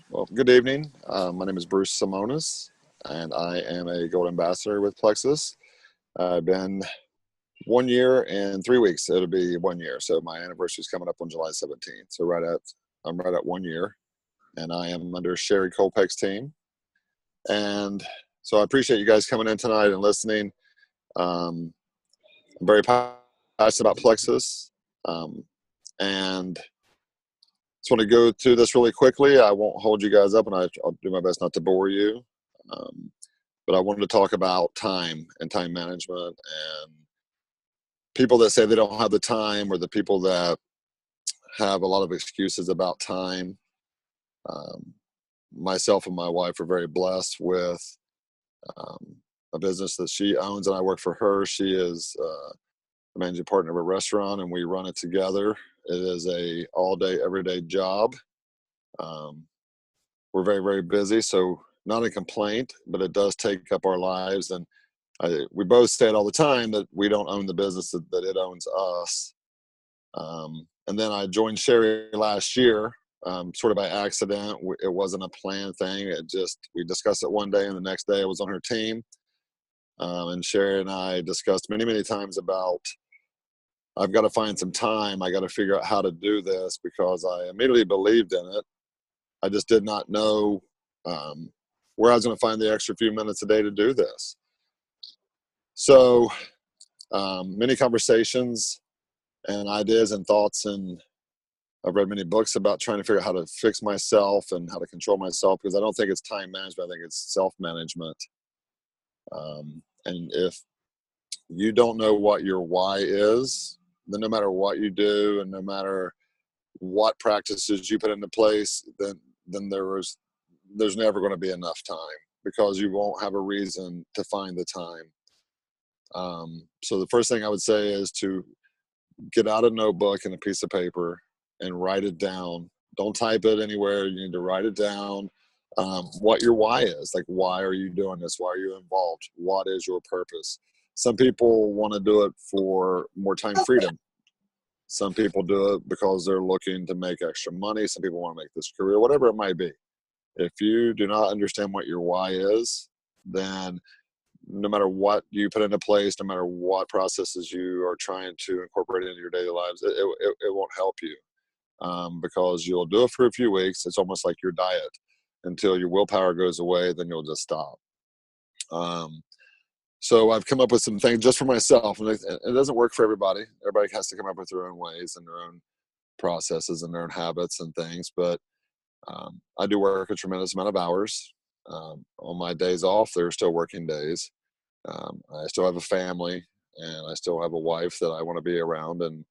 Well, good evening. My name is Bruce Semones, and I am a Gold Ambassador with Plexus. I've been 1 year and 3 weeks. It'll be 1 year. So my anniversary is coming up on July 17th. So I'm right at 1 year, and I am under Sherry Colpeck's team. And so I appreciate you guys coming in tonight and listening. I'm very passionate about Plexus, and just want to go through this really quickly. I won't hold you guys up, and I'll do my best not to bore you. Um, but I wanted to talk about time and time management and people that say they don't have the time, or the people that have a lot of excuses about time. Um, Myself and my wife are very blessed with um, a business that she owns, and I work for her. She is a managing partner of a restaurant, and we run it together. It is a all-day, everyday job. Um, we're very, very busy, so not a complaint, but it does take up our lives. And we both say it all the time that we don't own the business, that it owns us. And then I joined Sherry last year, sort of by accident. It wasn't a planned thing. We discussed it one day, and the next day I was on her team. And Sherry and I discussed many, many times about, I've got to find some time. I got to figure out how to do this, because I immediately believed in it. I just did not know where I was going to find the extra few minutes a day to do this. So many conversations and ideas and thoughts, and I've read many books about trying to figure out how to fix myself and how to control myself, because I don't think it's time management. I think it's self-management. And if you don't know what your why is, then no matter what you do and no matter what practices you put into place, then there's never going to be enough time, because you won't have a reason to find the time. So the first thing I would say is to get out a notebook and a piece of paper and write it down. Don't type it anywhere. You need to write it down. What your why is. Like, why are you doing this? Why are you involved? What is your purpose? Some people want to do it for more time freedom. Some people do it because they're looking to make extra money. Some people want to make this career, whatever it might be. If you do not understand what your why is, then no matter what you put into place, no matter what processes you are trying to incorporate into your daily lives, it won't help you, because you'll do it for a few weeks. It's almost like your diet. Until your willpower goes away, then you'll just stop. So I've come up with some things just for myself, and it doesn't work for everybody. Everybody has to come up with their own ways and their own processes and their own habits and things. But I do work a tremendous amount of hours. On my days off, they're still working days. I still have a family, and I still have a wife that I want to be around. And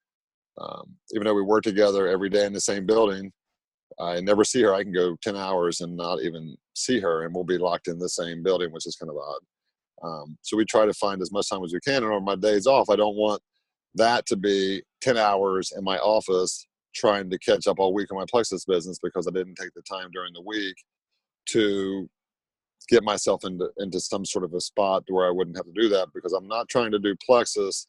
even though we work together every day in the same building, I never see her. I can go 10 hours and not even see her, and we'll be locked in the same building, which is kind of odd. So we try to find as much time as we can. And on my days off, I don't want that to be 10 hours in my office trying to catch up all week on my Plexus business, because I didn't take the time during the week to get myself into some sort of a spot where I wouldn't have to do that, because I'm not trying to do Plexus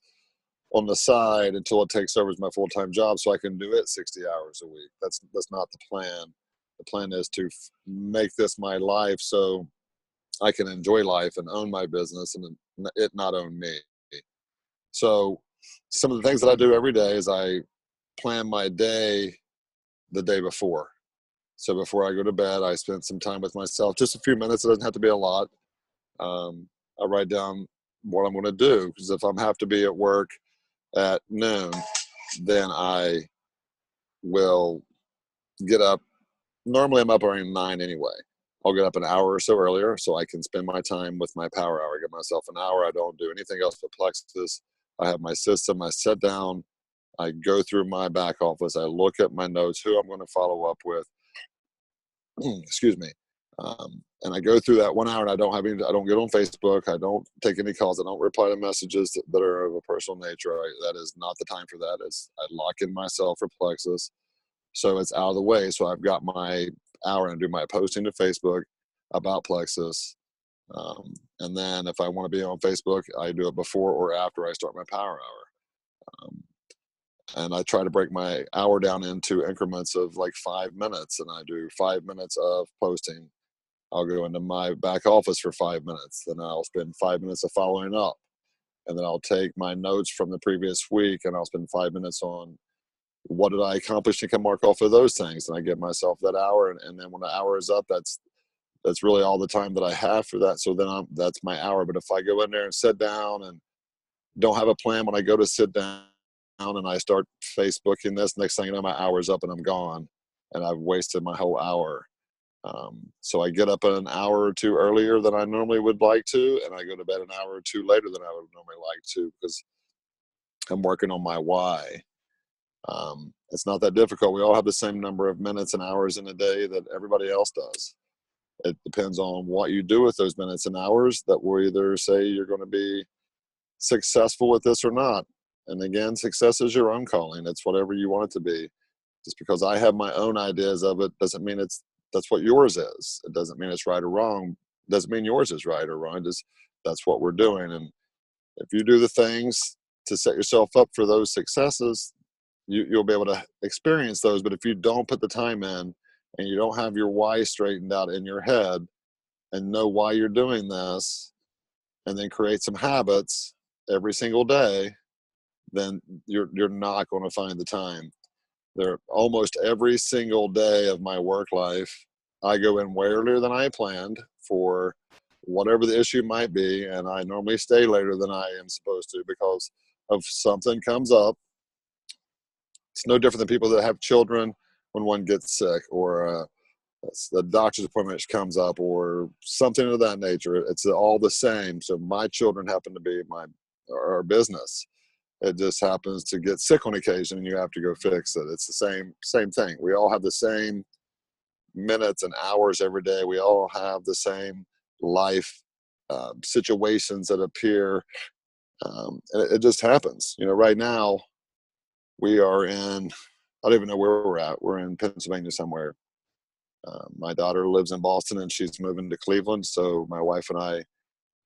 on the side until it takes over as my full-time job so I can do it 60 hours a week. That's not the plan. The plan is to make this my life so I can enjoy life and own my business, and it not own me. So some of the things that I do every day is I plan my day the day before. So before I go to bed, I spend some time with myself, just a few minutes. It doesn't have to be a lot. I write down what I'm going to do, because if I have to be at work at noon, then I will get up. Normally I'm up around 9 anyway. I'll get up an hour or so earlier so I can spend my time with my power hour. I give myself an hour. I don't do anything else but Plexus. I have my system. I sit down. I go through my back office. I look at my notes, who I'm going to follow up with. Excuse me. And I go through that 1 hour, and I don't get on Facebook. I don't take any calls. I don't reply to messages that are of a personal nature. That is not the time for that. I lock in myself for Plexus, so it's out of the way. So I've got my hour, and do my posting to Facebook about Plexus. And then if I want to be on Facebook, I do it before or after I start my power hour. And I try to break my hour down into increments of like 5 minutes, and I do 5 minutes of posting. I'll go into my back office for 5 minutes, then I'll spend 5 minutes of following up, and then I'll take my notes from the previous week and I'll spend 5 minutes on what did I accomplish and can mark off of those things. And I give myself that hour, and then when the hour is up, that's really all the time that I have for that. So then that's my hour. But if I go in there and sit down and don't have a plan when I go to sit down and I start Facebooking this, next thing you know, my hour's up and I'm gone, and I've wasted my whole hour. So I get up an hour or two earlier than I normally would like to, and I go to bed an hour or two later than I would normally like to, because I'm working on my why. It's not that difficult. We all have the same number of minutes and hours in a day that everybody else does. It depends on what you do with those minutes and hours that will either say you're going to be successful with this or not. And again, success is your own calling. It's whatever you want it to be. Just because I have my own ideas of it doesn't mean that's what yours is. It doesn't mean it's right or wrong. It doesn't mean yours is right or wrong. Just that's what we're doing. And if you do the things to set yourself up for those successes, you'll be able to experience those. But if you don't put the time in and you don't have your why straightened out in your head and know why you're doing this, and then create some habits every single day, then you're not going to find the time. There, almost every single day of my work life, I go in way earlier than I planned for whatever the issue might be, and I normally stay later than I am supposed to because of something comes up. It's no different than people that have children when one gets sick, or the doctor's appointment comes up, or something of that nature. It's all the same. So my children happen to be our business. It just happens to get sick on occasion, and you have to go fix it. It's the same thing. We all have the same minutes and hours every day. We all have the same life situations that appear, and it just happens. Right now we are in. I don't even know where we're at. We're in Pennsylvania somewhere. My daughter lives in Boston, and she's moving to Cleveland. So my wife and I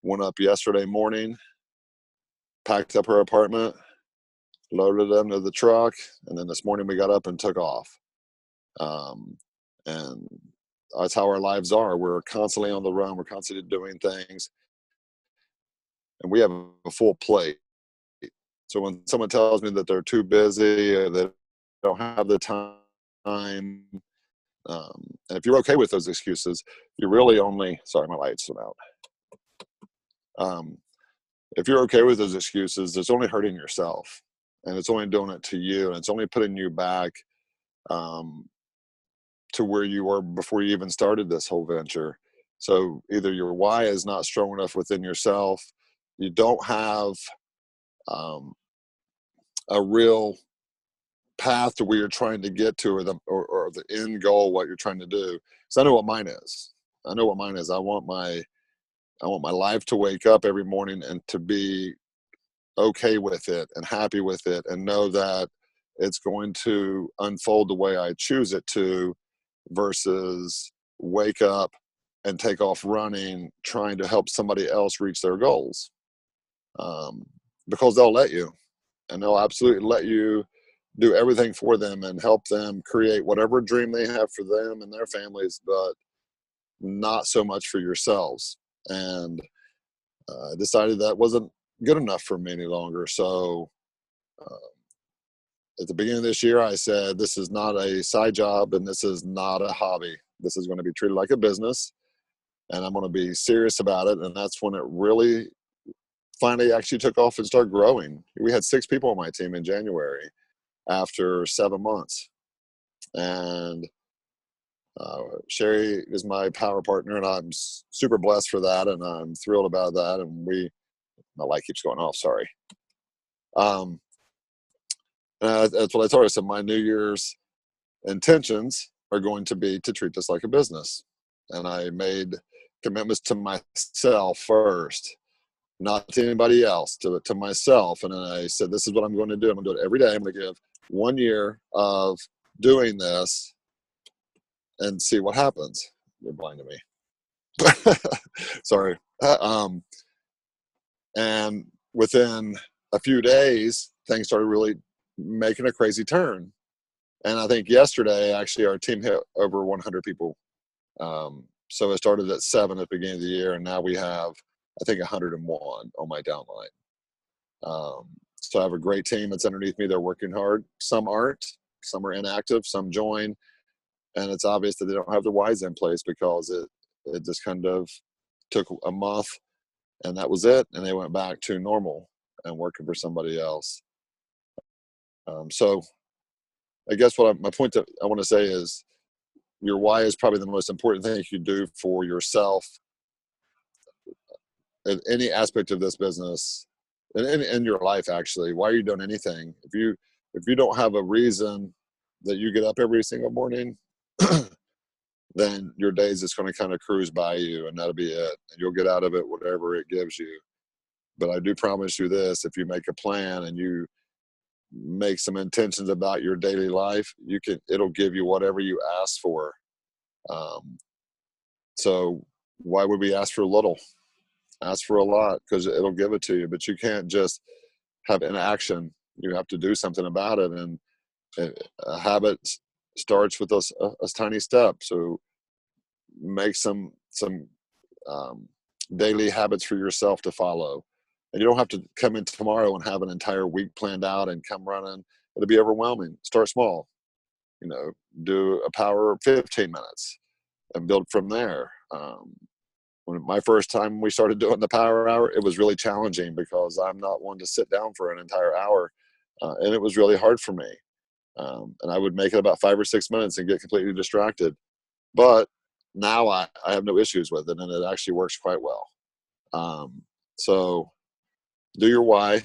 went up yesterday morning, packed up her apartment, loaded it into the truck, and then this morning we got up and took off. And that's how our lives are. We're constantly on the run. We're constantly doing things, and we have a full plate. So when someone tells me that they're too busy or they don't have the time, and if you're okay with those excuses, you're really only, sorry, my lights went out. If you're okay with those excuses, it's only hurting yourself, and it's only doing it to you, and it's only putting you back to where you were before you even started this whole venture. So either your why is not strong enough within yourself, you don't have a real path to where you're trying to get to, or the end goal, what you're trying to do. So I know what mine is. I know what mine is. I want my life to wake up every morning and to be okay with it and happy with it, and know that it's going to unfold the way I choose it to, versus wake up and take off running trying to help somebody else reach their goals. Because they'll let you, and they'll absolutely let you do everything for them and help them create whatever dream they have for them and their families, but not so much for yourselves. And I decided that wasn't good enough for me any longer. So at the beginning of this year, I said, this is not a side job and this is not a hobby. This is going to be treated like a business, and I'm going to be serious about it. And that's when it really finally actually took off and started growing. We had 6 people on my team in January after 7 months. And Sherry is my power partner, and I'm super blessed for that, and I'm thrilled about that. And my light keeps going off, sorry. That's what I told her. So my New Year's intentions are going to be to treat this like a business. And I made commitments to myself first, not to anybody else, to myself. And then I said, this is what I'm going to do. I'm going to do it every day. I'm going to give 1 year of doing this and see what happens. You're blind to me. Sorry. And within a few days, things started really making a crazy turn. And I think yesterday, actually, our team hit over 100 people. So it started at 7 at the beginning of the year, and now we have, I think, 101 on my downline. So I have a great team that's underneath me. They're working hard. Some aren't. Some are inactive. Some join. And it's obvious that they don't have their whys in place because it just kind of took a month, and that was it. And they went back to normal and working for somebody else. So I guess my point that I want to say is your why is probably the most important thing you do for yourself in any aspect of this business, in your life. Actually, why are you doing anything? If you don't have a reason that you get up every single morning, then your day's just going to kind of cruise by you, and that'll be it. And you'll get out of it whatever it gives you. But I do promise you this: if you make a plan and you make some intentions about your daily life, it'll give you whatever you ask for. So why would we ask for little? Ask for a lot, because it'll give it to you. But you can't just have inaction. You have to do something about it. And a habit starts with a tiny step. So make some daily habits for yourself to follow. And you don't have to come in tomorrow and have an entire week planned out and come running. It'll be overwhelming. Start small. Do a power 15 minutes and build from there. When my first time we started doing the power hour, it was really challenging because I'm not one to sit down for an entire hour. And it was really hard for me. And I would make it about 5 or 6 minutes and get completely distracted. But now I have no issues with it, and it actually works quite well. So do your why,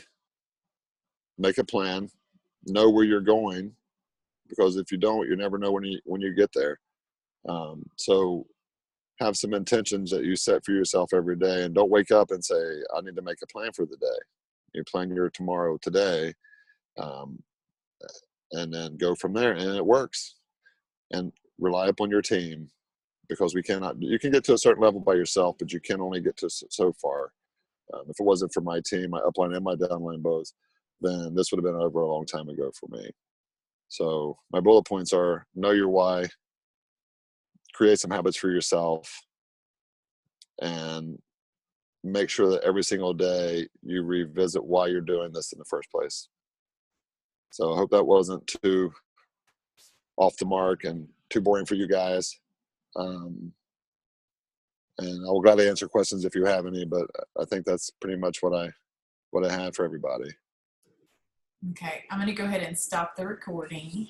make a plan, know where you're going, because if you don't, you never know when you get there. So have some intentions that you set for yourself every day, and don't wake up and say, I need to make a plan for the day. You plan your tomorrow today, and then go from there, and it works. And rely upon your team, because you can get to a certain level by yourself, but you can only get to so far. If it wasn't for my team, my upline and my downline both, then this would have been over a long time ago for me. So my bullet points are: know your why, create some habits for yourself, and make sure that every single day you revisit why you're doing this in the first place. So I hope that wasn't too off the mark and too boring for you guys. And I'll gladly answer questions if you have any, but I think that's pretty much what I had for everybody. Okay, I'm going to go ahead and stop the recording.